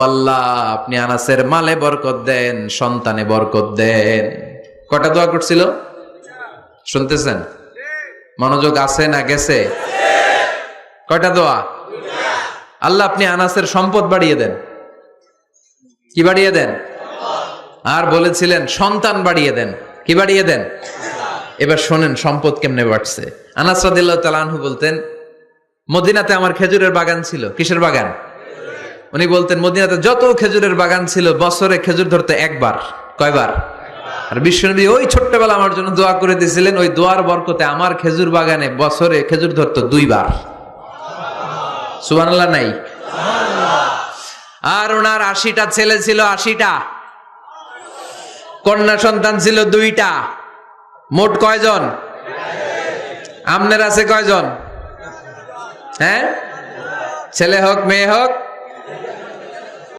আল্লাহ আপনি আনাসের মালে বরকত দেন, সন্তানে বরকত দেন। কটা দোয়া করছিল শুনতেছেন? মনোযোগ আছে না গেছে? কয়টা দোয়া? আল্লাহ আপনি আনাসের সম্পদ বাড়িয়ে দেন। কি বাড়িয়ে দেন? আর বলেছিলেন সন্তান বাড়িয়ে দেন। কি বাড়িয়ে দেন? এবার শোনেন সম্পদ কেমনে বাড়ছে। আনাস রাদিয়াল্লাহু তাআলা আনহু বলতেন, মদিনাতে আমার খেজুরের বাগান ছিল। কিসের বাগান? উনি বলতেন মদিনাতে যত খেজুরের বাগান ছিল বছরে খেজুর ধরতে একবার। কয়বার? আর বিশ্বনবী ওই ছোট্টবেলা আমার জন্য দোয়া করে দিয়েছিলেন, ওই দোয়ার বরকতে আমার খেজুর বাগানে বছরে খেজুর ধরতো 2 বার। সুবহানাল্লাহ নাই? আর ওনার 80টা ছেলে ছিল, 80টা। কন্যা সন্তান ছিল 2টা। মোট কয়জন? আমনের আছে কয়জন? হ্যাঁ, ছেলে হোক মেয়ে হোক